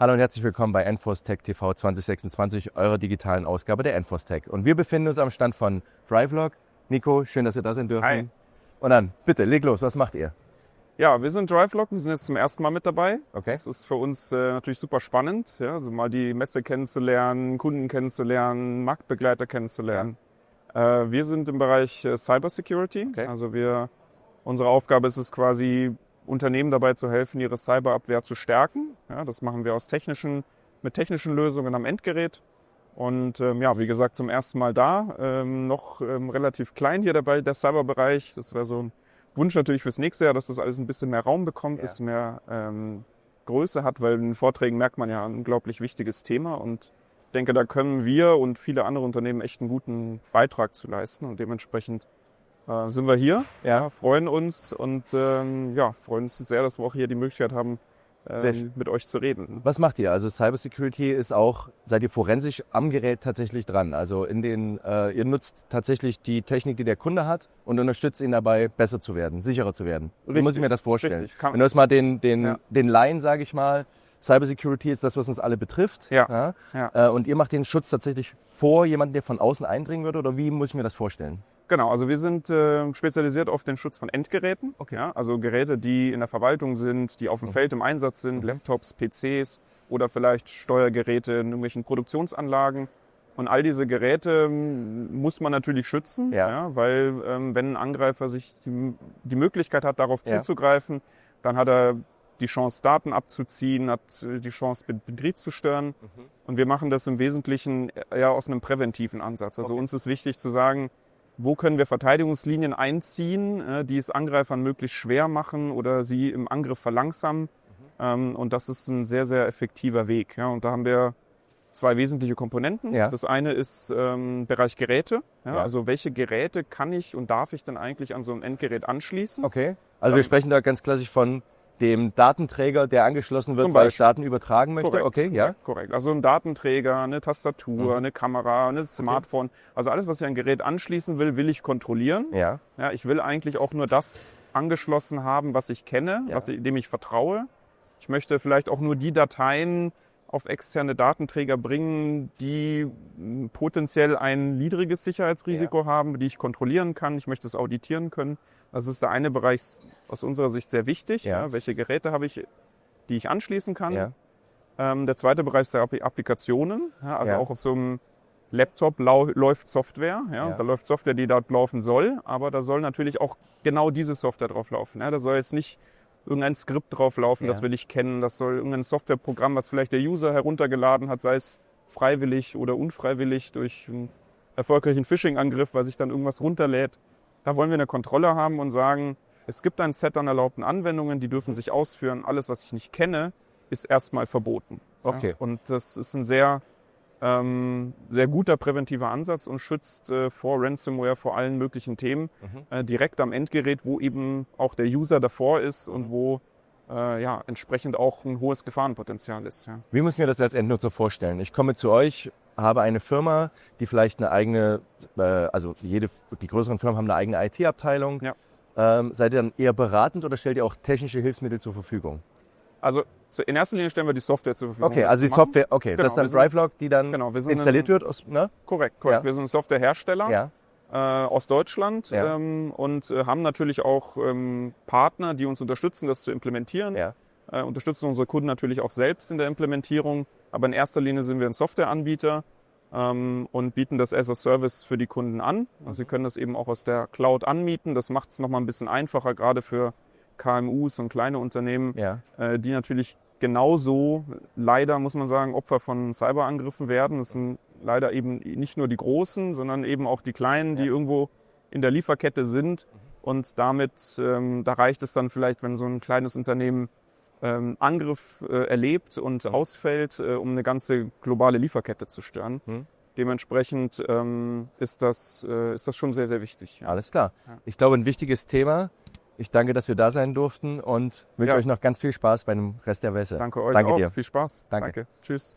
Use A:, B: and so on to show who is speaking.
A: Hallo und herzlich willkommen bei Enforce Tech TV 2026, eurer digitalen Ausgabe der Enforce Tech. Und wir befinden uns am Stand von Drivelog. Nico, schön, dass ihr da sein dürfen.
B: Hi.
A: Und dann, bitte, leg los, was macht ihr?
B: Ja, wir sind Drivelog, wir sind jetzt zum ersten Mal mit dabei.
A: Okay.
B: Das ist für uns natürlich super spannend, ja, also mal die Messe kennenzulernen, Kunden kennenzulernen, Marktbegleiter kennenzulernen. Wir sind im Bereich Cyber Security,
A: Okay.
B: also unsere Aufgabe ist es quasi, Unternehmen dabei zu helfen, ihre Cyberabwehr zu stärken. Ja, das machen wir mit technischen Lösungen am Endgerät. Und ja, wie gesagt, zum ersten Mal da, noch relativ klein hier dabei, der Cyberbereich. Das wäre so ein Wunsch natürlich fürs nächste Jahr, dass das alles ein bisschen mehr Raum bekommt, ein bisschen mehr Größe hat, weil in den Vorträgen merkt man ja ein unglaublich wichtiges Thema. Und ich denke, da können wir und viele andere Unternehmen echt einen guten Beitrag zu leisten. Und dementsprechend sind wir hier, freuen uns und freuen uns sehr, dass wir auch hier die Möglichkeit haben, mit euch zu reden.
A: Was macht ihr? Also Cybersecurity ist auch, seid ihr forensisch am Gerät tatsächlich dran? Also ihr nutzt tatsächlich die Technik, die der Kunde hat und unterstützt ihn dabei, besser zu werden, sicherer zu werden. Wie muss ich mir das vorstellen? Wenn du jetzt mal den Laien, sage ich mal, Cybersecurity ist das, was uns alle betrifft.
B: Ja.
A: Und ihr macht den Schutz tatsächlich vor jemandem, der von außen eindringen würde? Oder wie muss ich mir das vorstellen?
B: Genau, also wir sind spezialisiert auf den Schutz von Endgeräten.
A: Okay.
B: Ja, also Geräte, die in der Verwaltung sind, die auf dem Feld im Einsatz sind, Laptops, PCs oder vielleicht Steuergeräte in irgendwelchen Produktionsanlagen. Und all diese Geräte muss man natürlich schützen, weil wenn ein Angreifer sich die Möglichkeit hat, darauf zuzugreifen, dann hat er die Chance, Daten abzuziehen, hat die Chance, Betrieb zu stören. Und wir machen das im Wesentlichen eher aus einem präventiven Ansatz. Also uns ist wichtig zu sagen, wo können wir Verteidigungslinien einziehen, die es Angreifern möglichst schwer machen oder sie im Angriff verlangsamen. Und das ist ein sehr, sehr effektiver Weg. Ja, und da haben wir zwei wesentliche Komponenten.
A: Ja.
B: Das eine ist Bereich Geräte. Also welche Geräte kann ich und darf ich denn eigentlich an so ein Endgerät anschließen?
A: Okay. Also wir sprechen da ganz klassisch von dem Datenträger, der angeschlossen wird, weil ich Daten übertragen möchte.
B: Korrekt, korrekt. Also ein Datenträger, eine Tastatur, eine Kamera, ein Smartphone. Also alles, was ich an ein Gerät anschließen will ich kontrollieren.
A: Ja.
B: Ja, ich will eigentlich auch nur das angeschlossen haben, was ich kenne, dem ich vertraue. Ich möchte vielleicht auch nur die Dateien auf externe Datenträger bringen, die potenziell ein niedriges Sicherheitsrisiko haben, die ich kontrollieren kann. Ich möchte es auditieren können. Das ist der eine Bereich aus unserer Sicht sehr wichtig. Ja, welche Geräte habe ich, die ich anschließen kann? Ja. Der zweite Bereich ist der Applikationen. Ja, also auch auf so einem Laptop läuft Software. Ja, da läuft Software, die dort laufen soll. Aber da soll natürlich auch genau diese Software drauf laufen. Ja, da soll jetzt nicht irgendein Skript drauf laufen, das will ich kennen. Das soll irgendein Softwareprogramm, was vielleicht der User heruntergeladen hat, sei es freiwillig oder unfreiwillig durch einen erfolgreichen Phishing-Angriff, weil sich dann irgendwas runterlädt. Da wollen wir eine Kontrolle haben und sagen, es gibt ein Set an erlaubten Anwendungen, die dürfen sich ausführen. Alles, was ich nicht kenne, ist erstmal verboten.
A: Okay.
B: Ja, und das ist ein sehr guter präventiver Ansatz und schützt vor Ransomware, vor allen möglichen Themen, direkt am Endgerät, wo eben auch der User davor ist und wo entsprechend auch ein hohes Gefahrenpotenzial ist. Ja.
A: Wie muss ich mir das als Endnutzer vorstellen? Ich komme zu euch, habe eine Firma, die vielleicht eine eigene, die größeren Firmen haben eine eigene IT-Abteilung. Ja. Seid ihr dann eher beratend oder stellt ihr auch technische Hilfsmittel zur Verfügung?
B: Also in erster Linie stellen wir die Software zur Verfügung.
A: Okay, also die Software, genau, das ist dann Drivelog, die dann installiert wird?
B: Korrekt. Ja. Wir sind ein Softwarehersteller aus Deutschland und haben natürlich auch Partner, die uns unterstützen, das zu implementieren. Ja. Unterstützen unsere Kunden natürlich auch selbst in der Implementierung. Aber in erster Linie sind wir ein Softwareanbieter und bieten das as a Service für die Kunden an. Also sie können das eben auch aus der Cloud anmieten. Das macht es nochmal ein bisschen einfacher, gerade für KMUs und kleine Unternehmen, die natürlich genauso, leider muss man sagen, Opfer von Cyberangriffen werden. Das sind leider eben nicht nur die Großen, sondern eben auch die Kleinen, die irgendwo in der Lieferkette sind. Und damit, da reicht es dann vielleicht, wenn so ein kleines Unternehmen Angriff erlebt und ausfällt, um eine ganze globale Lieferkette zu stören. Dementsprechend ist das schon sehr, sehr wichtig. Ja.
A: Alles klar. Ja. Ich glaube, ein wichtiges Thema. Ich danke, dass wir da sein durften und wünsche euch noch ganz viel Spaß bei dem Rest der Messe.
B: Danke euch
A: danke
B: auch.
A: Dir.
B: Viel Spaß.
A: Danke.
B: Tschüss.